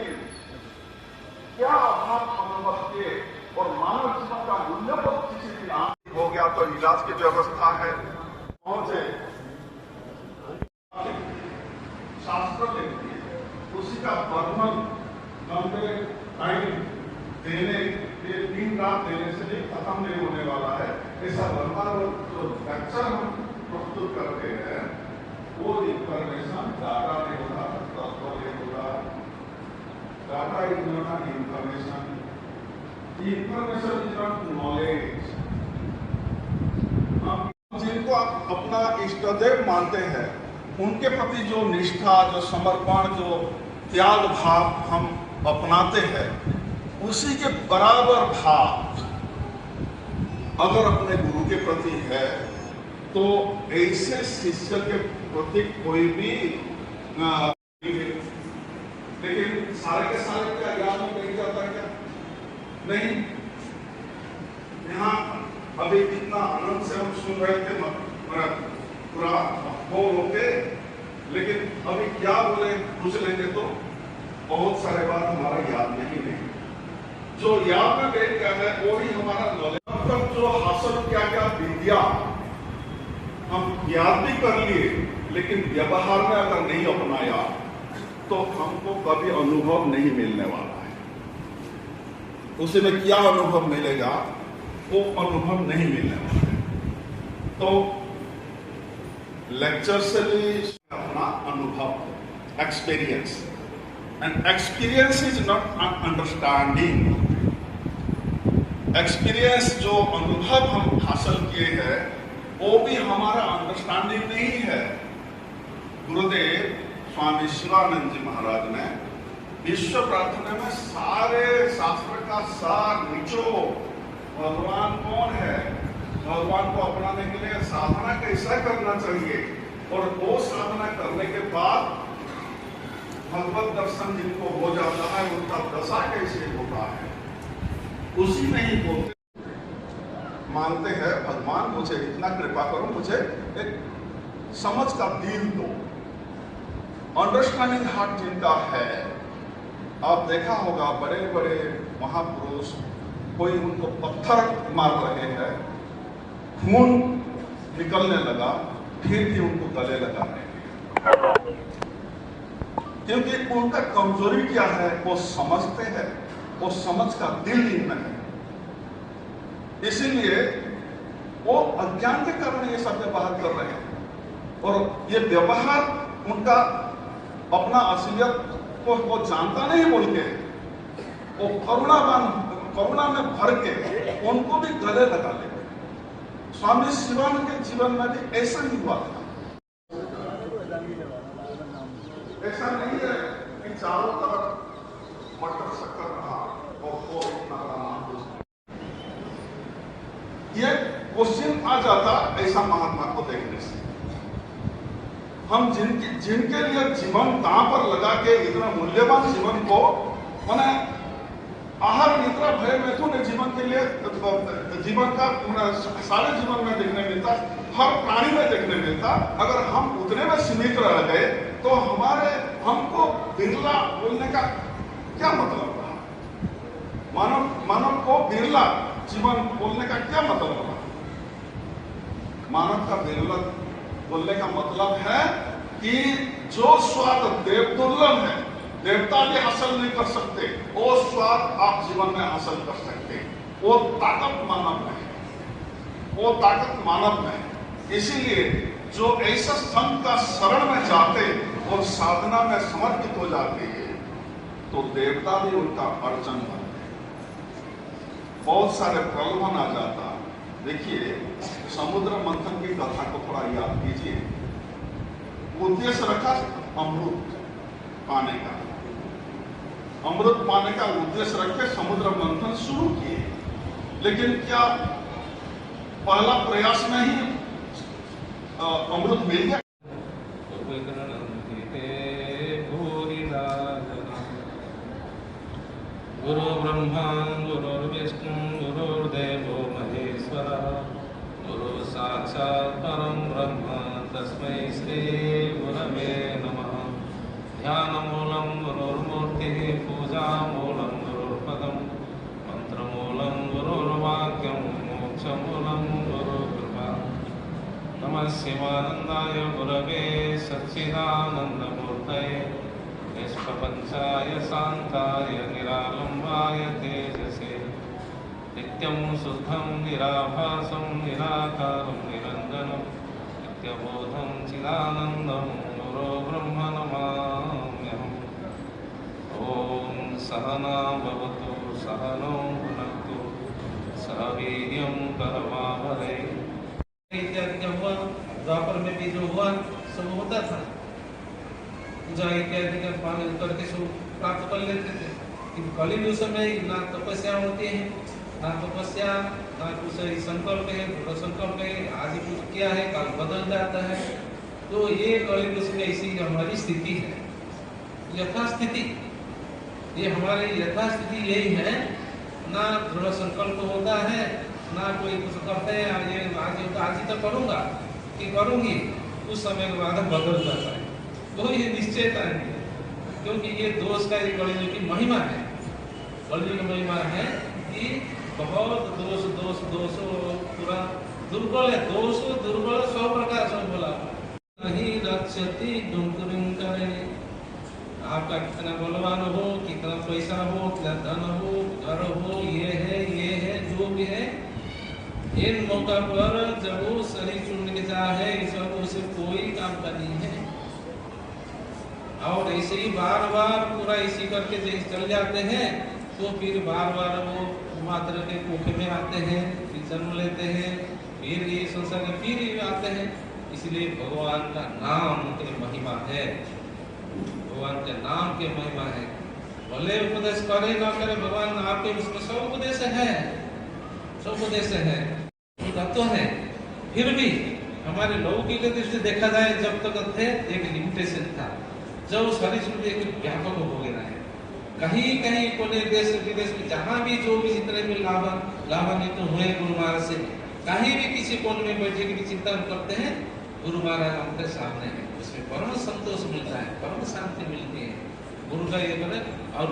लेकिन क्या अभाव अनुभव किए और मानव जीवन का मूल्यबोध किसी दिन हो गया तो इलाज की व्यवस्था है। पहुंचे शास्त्र लिखती है, उसी का वर्णन लंबे टाइम देने दिन रात देने से भी खत्म नहीं होने वाला है। ऐसा लंबा जो लेक्चर हम प्रस्तुत करते हैं वो इंफॉर्मेशन डाटा नहीं होगा, तत्व नहीं होगा। Data is not an information, information is not knowledge. जिनको आप अपना इष्टदेव मानते हैं उनके प्रति जो निष्ठा, जो समर्पण, जो त्याग भाव हम अपनाते हैं, उसी के बराबर भाव अगर अपने गुरु के प्रति है तो ऐसे शिष्य के प्रति कोई भी लेकिन सारे के सारे क्या याद में नहीं जाता क्या? नहीं। यहाँ अभी कितना आनंद से हम सुन रहे थे पूरा होके, लेकिन अभी क्या बोले पूछ लेंगे तो बहुत सारे बात हमारा याद नहीं है। जो याद में बैठ गया है वो ही हमारा नॉलेज। तब जो हासिल क्या क्या विद्या हम याद भी कर लिए, लेकिन व्यवहार में अगर नहीं अपनाया तो हमको कभी अनुभव नहीं मिलने वाला है। उसमें क्या अनुभव मिलेगा वो अनुभव नहीं मिलने वाला है। तो लेक्चर से भी अपना अनुभव, experience, and experience is not an understanding. Experience जो अनुभव हम हासिल किए हैं वो भी हमारा अंडरस्टैंडिंग नहीं है। गुरुदेव स्वामी शिवानंद जी महाराज ने विश्व प्रार्थना में सारे शास्त्र का सार निचोड़, भगवान कौन है, भगवान को अपनाने के लिए साधना कैसा करना चाहिए और वो साधना करने के बाद भगवत दर्शन जिनको हो जाता है उनका दशा कैसे होता है, उसी में ही बोलते मानते हैं भगवान मुझे इतना कृपा करो, मुझे एक समझ का दिल दो। अंडरस्टैंडिंग हार्ट जिनका है, आप देखा होगा बड़े बड़े महापुरुष कोई उनको पत्थर मार रहे हैं, खून निकलने लगा, फिर भी उनको गले लगा रहे हैं, क्योंकि उनका कमजोरी क्या है वो समझते हैं, वो समझ का दिल इनमें है। इसीलिए वो अज्ञान के कारण ये सब व्यवहार कर रहे हैं और ये व्यवहार उनका अपना असलियत को वो जानता नहीं बोल के वो करुणा में भर के उनको भी गले लगा ले। स्वामी शिवानंद के जीवन में भी ऐसा ही हुआ था। ऐसा नहीं है कि चारों तरफ मटर शक्कर रहा और वो इतना ये क्वेश्चन आ जाता ऐसा महात्मा को देखने से। हम जिनके लिए जीवन दांव पर लगा के इतना मूल्यवान जीवन को मैंने आहार निद्रा भय मैथुन जीवन के लिए जीवन का सारे जीवन में देखने मिलता, हर प्राणी में देखने मिलता। अगर हम उतने में सीमित रह गए तो हमको बिरला बोलने का क्या मतलब रहा? मानव को बिरला जीवन बोलने का क्या मतलब रहा? मानव का बिरला बोलने का मतलब है कि जो स्वाद देव दुर्लभ है, देवता भी हासिल नहीं कर सकते, वो स्वाद आप जीवन में हासिल कर सकते। वो ताकत मानव में है, वो ताकत मानव में है। इसीलिए जो ऐसा संत का शरण में जाते और साधना में समर्पित हो जाते हैं तो देवता भी उनका अर्चन करते हैं। बहुत सारे प्रलोभन आ जाता। देखिए समुद्र मंथन की कथा को थोड़ा याद कीजिए। उद्देश्य रखा अमृत पाने का, अमृत पाने का उद्देश्य रखे समुद्र मंथन शुरू किए, लेकिन क्या पहला प्रयास में ही अमृत मिल गया? गुरु ब्रह्मा गुरुर्विष्णु गुरुर्देवो महेश्वरः, गुरु साक्षात् परं ब्रह्म तस्मै श्री गुरवे नमः। ध्यानमूलं गुरुर्मूर्तिः शिवानंदाय गुरवे सच्चिदानंदमूर्तये निष्प्रपंचाय शांताय निरालंबाय तेजसे नित्यं शुद्धं निराभासं निराकारं निरञ्जनं नित्यबोधं चिदानन्दं गुरो ब्रह्म नमाम्यहम्। ॐ सहना भवतु सहनौ भुनक्तु सह वीर्यं करवावहै। इत्यादि क्या हुआ, द्वापर में भी जो हुआ सब होता था, पूजा इत्यादि का पालन करके सब प्राप्त कर लेते थे। किंतु कलियुग समय ना तपस्या होती है, ना तपस्या, ना कुछ संकल्प है, दृढ़ संकल्प है, आज कुछ किया है कल बदल जाता है। तो ये कलियुग में ऐसी हमारी स्थिति है, यथास्थिति। ये हमारी यथास्थिति यही है, ना दृढ़ संकल्प होता है, ना कोई कुछ करते हैं आज ही तो करूँगा कि करूँगी, उस समय के बाद बदल जाता है। तो ये निश्चयता है, क्योंकि ये दोष का एक कलियुग की महिमा है। कलियुग की महिमा है कि बहुत दोष पूरा दुर्बल है, दोष दुर्बल 100 प्रकार से बोला नहीं रक्षति डुंकुरिंग करे। आपका कितना बलवान हो, कितना पैसा हो, कितना धन हो, घर हो, ये है जो भी है, इन मौका पर जब वो शरीर चुनने चाहे ईश्वर उसे कोई काम का नहीं है। और ऐसे ही बार बार पूरा इसी करके जैसे चल जाते हैं, तो फिर बार बार वो मात्र के कोखे में आते हैं, फिर जन्म लेते हैं, फिर ये संसार में फिर आते हैं। इसलिए भगवान का नाम की महिमा है, भगवान के नाम की महिमा है। भले उपदेश करे ना करे, भगवान आपके उसमें सब उपदेश है, सब उपदेश है, तत्व है। फिर भी हमारे लौकिक दृष्टि देखा जाए, जब तक थे एक लिमिटेशन था, जब शरीर एक व्यापक हो गया है। कहीं कहीं कोने देश विदेश में जहाँ भी जो भी जितने भी लाभान्वित हुए गुरु महाराज से, कहीं भी किसी कोने में बैठे के चिंतन करते हैं, गुरु महाराज हमारे सामने है, उसमें परम संतोष मिलता है, परम शांति मिलती है। गुरु का ये बोले और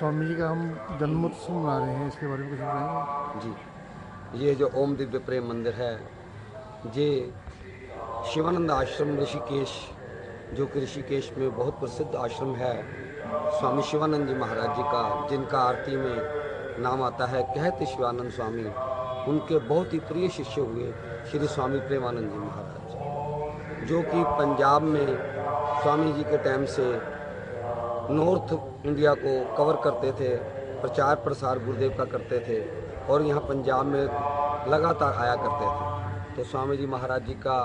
स्वामी जी का हम जन्मोत्सव मना रहे हैं, इसके बारे में कुछ बताएंगे? जी, ये जो ओम दिव्य प्रेम मंदिर है, ये शिवानंद आश्रम ऋषिकेश, जो कि ऋषिकेश में बहुत प्रसिद्ध आश्रम है, स्वामी शिवानंद जी महाराज जी का, जिनका आरती में नाम आता है कहते शिवानंद स्वामी, उनके बहुत ही प्रिय शिष्य हुए श्री स्वामी प्रेमानंद जी महाराज, जो कि पंजाब में स्वामी जी के टाइम से नॉर्थ इंडिया को कवर करते थे, प्रचार प्रसार गुरुदेव का करते थे और यहाँ पंजाब में लगातार आया करते थे। तो स्वामी जी महाराज जी का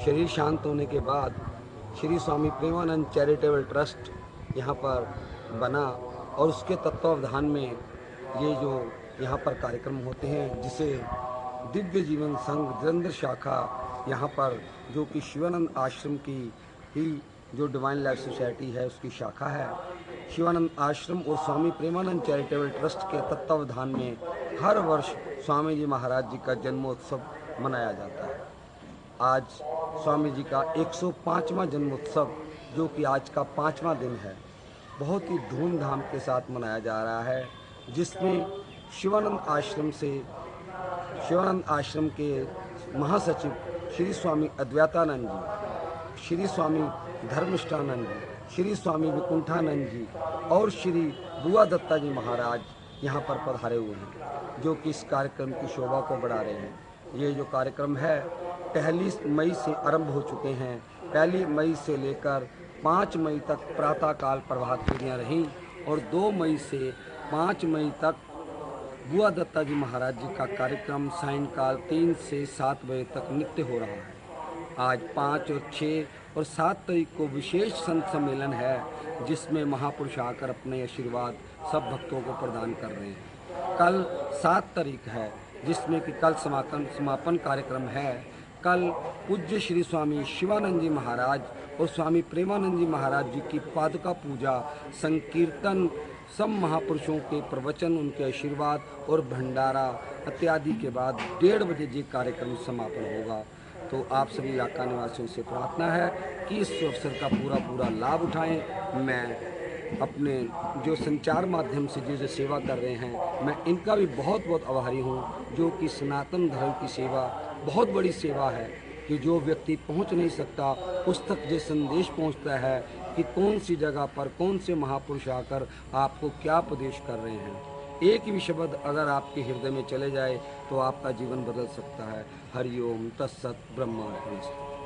शरीर शांत होने के बाद श्री स्वामी प्रेमानंद चैरिटेबल ट्रस्ट यहाँ पर बना और उसके तत्वावधान में ये जो यहाँ पर कार्यक्रम होते हैं, जिसे दिव्य जीवन संघ जलंधर शाखा यहाँ पर, जो कि शिवानंद आश्रम की ही जो डिवाइन लाइफ सोसाइटी है उसकी शाखा है, शिवानंद आश्रम और स्वामी प्रेमानंद चैरिटेबल ट्रस्ट के तत्वावधान में हर वर्ष स्वामी जी महाराज जी का जन्मोत्सव मनाया जाता है। आज स्वामी जी का 105वां जन्मोत्सव, जो कि आज का 5वां दिन है, बहुत ही धूमधाम के साथ मनाया जा रहा है, जिसमें शिवानंद आश्रम के महासचिव श्री स्वामी अद्वैतानंद जी, श्री स्वामी धर्मनिष्ठानंद जी, श्री स्वामी विकुंठानंद जी और श्री बुआ दत्ता जी महाराज यहाँ पर पधारे हुए हैं, जो कि इस कार्यक्रम की शोभा को बढ़ा रहे हैं। ये जो कार्यक्रम है 1 मई से आरंभ हो चुके हैं। 1 मई से लेकर 5 मई तक प्रातःकाल प्रभात फेरियाँ रहीं और 2 मई से 5 मई तक बुआ दत्ता जी महाराज जी का कार्यक्रम सायंकाल 3 से 7 बजे तक नित्य हो रहा है। आज 5 और 6 और 7 तारीख को विशेष संत सम्मेलन है, जिसमें महापुरुष आकर अपने आशीर्वाद सब भक्तों को प्रदान कर रहे हैं। कल 7 तारीख है, जिसमें कि कल समापन कार्यक्रम है। कल पूज्य श्री स्वामी शिवानंद जी महाराज और स्वामी प्रेमानंद जी महाराज जी की पादुका पूजा, संकीर्तन, सब महापुरुषों के प्रवचन, उनके आशीर्वाद और भंडारा इत्यादि के बाद 1:30 बजे ये कार्यक्रम समापन होगा। तो आप सभी इलाका निवासियों से प्रार्थना है कि इस अवसर का पूरा लाभ उठाएं। मैं अपने जो संचार माध्यम से जो सेवा कर रहे हैं, मैं इनका भी बहुत आभारी हूँ, जो कि सनातन धर्म की सेवा बहुत बड़ी सेवा है कि जो व्यक्ति पहुँच नहीं सकता उस तक ये संदेश पहुँचता है कि कौन सी जगह पर कौन से महापुरुष आकर आपको क्या उपदेश कर रहे हैं। एक भी शब्द अगर आपके हृदय में चले जाए तो आपका जीवन बदल सकता है। हरिओम तत्सत ब्रह्मार्पणमस्तु।